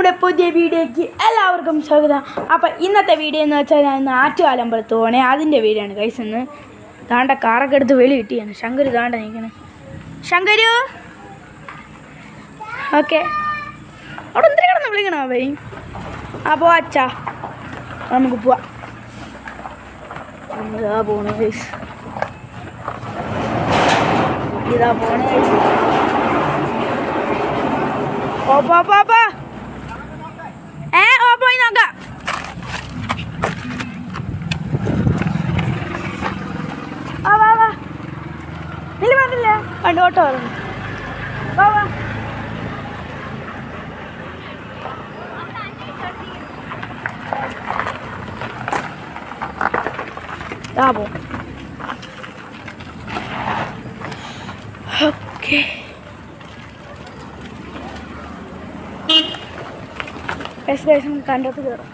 നമ്മുടെ പുതിയ വീഡിയോയ്ക്ക് എല്ലാവർക്കും സ്വാഗതം. അപ്പം ഇന്നത്തെ വീഡിയോ എന്ന് വെച്ചാൽ ഞാൻ ഇന്ന് ആറ്റുകാലമ്പലത്ത് പോകണേ, അതിൻ്റെ വീഡിയോ ആണ് ഗൈസ്. ഇന്ന് താണ്ട കാറൊക്കെ എടുത്ത് വെളി കിട്ടിയാണ്. ശങ്കർ താണ്ട നിൽക്കണേ. ശങ്കരു ഓക്കെ, അവിടെ എന്തിനാ കിടന്ന് വിളിക്കണോ അവ? അപ്പോൾ അച്ഛാ നമുക്ക് പോവാം. നമ്മളിതാ പോണേ ഗൈസ്, ഇതാ പോണേ ഗൈസ്. ഓപ്പോ പോയി നോക്കാം. വാ ഇല്ല പറഞ്ഞില്ല, പണ്ട് ഓട്ടോ പറഞ്ഞു. വാ പോ. ഓക്കെ, കണ്ടത്ത് കയറാം.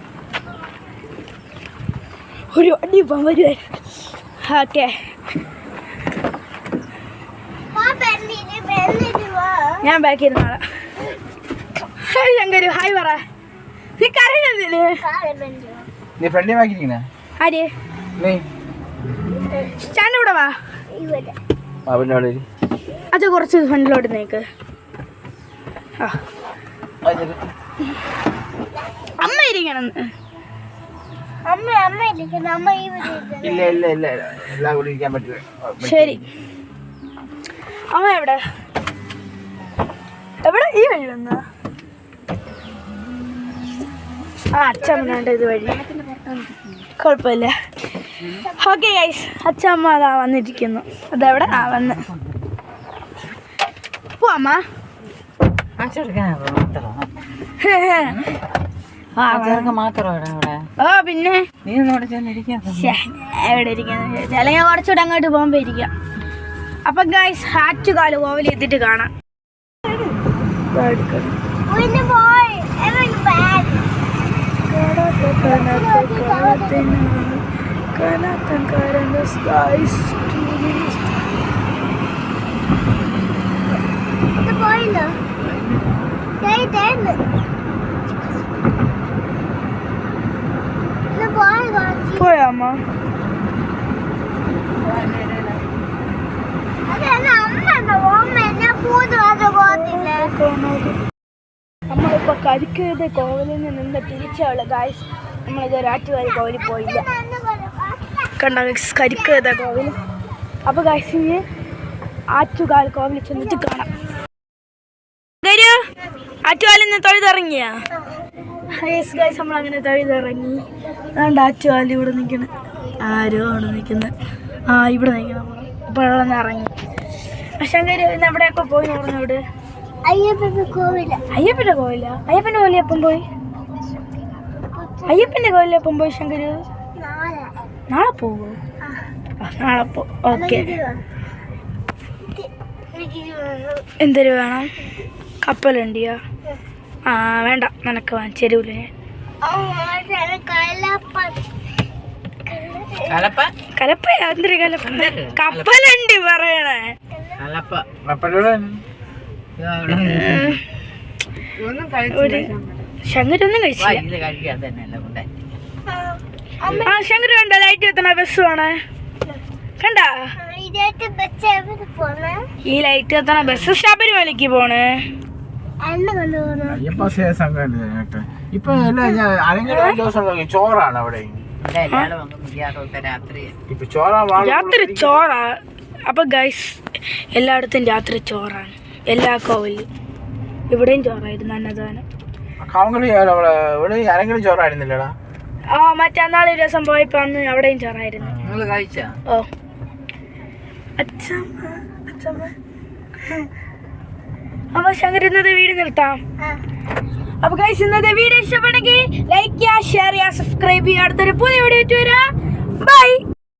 ഒരു വണ്ടി പോകാൻ വരുവേ. ഓക്കെ, ഞാൻ ബാക്ക് ഇരുന്നാളെ. ഹായ് ശങ്കരു, ഹായ് പറ. നീ കരയുന്നില്ലേ? ആര് സ്റ്റാൻഡ് ഇവിടെ വാ. അത് കുറച്ച് ഫ്രണ്ടിലോട്ട് നീക്ക്. അമ്മ ഇരിക്കണം. ശരി, അമ്മ എവിടെ എവിടെ? ഈ വഴി വന്ന അച്ഛമ്മ ഇത് വഴി കുഴപ്പമില്ല. ഓക്കെ ഗൈസ്, അച്ഛമ്മ അതാ വന്നിരിക്കുന്നു. അതെവിടെ? വന്ന് പോവാമ്മ. പിന്നെ എവിടെ ഇരിക്കാന്ന് അല്ലെങ്കിൽ കുറച്ചുകൂടെ അങ്ങോട്ട് പോകുമ്പോ ഇരിക്കാം. അപ്പൊ ഗൈസ്, ആറ്റുകാല് കോവിൽ എത്തിയിട്ട് കാണാം. പോയാമ്മ നമ്മളിപ്പോ കരിക്കരുത് കോവിലിൽ നിന്ന് തിരിച്ചുള്ള ഗായ്സ്. നമ്മളിതൊരു ആറ്റുകാല് കോവിലിൽ പോയില്ല. കണ്ട ഗൈസ്, കരിക്കരുത് കോവിൽ. അപ്പൊ ഗായ്സ് ഇനി ആറ്റുകാല് കോവിലിൽ ചെന്നിട്ട് കാണാം. ആറ്റുകാലിൽ നിന്ന് തൊഴുതിറങ്ങിയ ഗൈസ്, നമ്മളങ്ങനെ തൊഴുതിറങ്ങി. അതുകൊണ്ട് ആറ്റുകാല് ഇവിടെ നിൽക്കണ ആരോ അവിടെ നിൽക്കുന്നത്. ഇവിടെ നിൽക്കണം. ഇപ്പോൾ ഇവിടെ നിന്ന് ഇറങ്ങി. ശങ്കര് ഇന്ന് എവിടെയൊക്കെ പോയി പറഞ്ഞോട്? അയ്യപ്പൻ്റെ കോവില. അയ്യപ്പൻ്റെ കോവിൽ എപ്പം പോയി? അയ്യപ്പൻ്റെ കോവിൽ എപ്പം പോയി ശങ്കര്? നാളെ പോവോ? നാളെ പോ. ഓക്കെ, എന്തൊരു വേണം? കപ്പലുണ്ടിയോ? വേണ്ട, നിനക്ക് വാങ്ങിച്ചേരൂല. കപ്പലുണ്ടി പറയണേ. ശങ്കരൊന്നും കഴിച്ചില്ല. ശങ്കര കണ്ട ലൈറ്റ് എത്തണ ബസ് വേണേ. കണ്ട ഈ ലൈറ്റ് എത്തണ ബസ് ശബരിമലക്ക് പോണേ. ചോറാണ് അവിടെ രാത്രി ചോറാ. അപ്പൊ ഗൈസ്, എല്ലായിടത്തും രാത്രി ചോറാണ്. എല്ലാ കോവിലും ഇവിടെയും ചോറായിരുന്നു അന്നദാനം. മറ്റന്നാൾ ഒരു ദിവസം പോയപ്പോ അന്ന് അവിടെയും ചോറായിരുന്നു. ഓ അച്ഛമ്മ. അപ്പൊ ശങ്കർ ഇന്നത്തെ വീഡിയോ നിർത്താം. അപ്പൊ ഗൈസ്, ഇന്നത്തെ വീഡിയോ ഇഷ്ടപ്പെടുമെങ്കിൽ ലൈക്ക് ചെയ്യുക, ഷെയർ ചെയ്യുക, സബ്സ്ക്രൈബ് ചെയ്യുക. അടുത്തൊരു പുതിയ വീഡിയോ വരാം. ബൈ.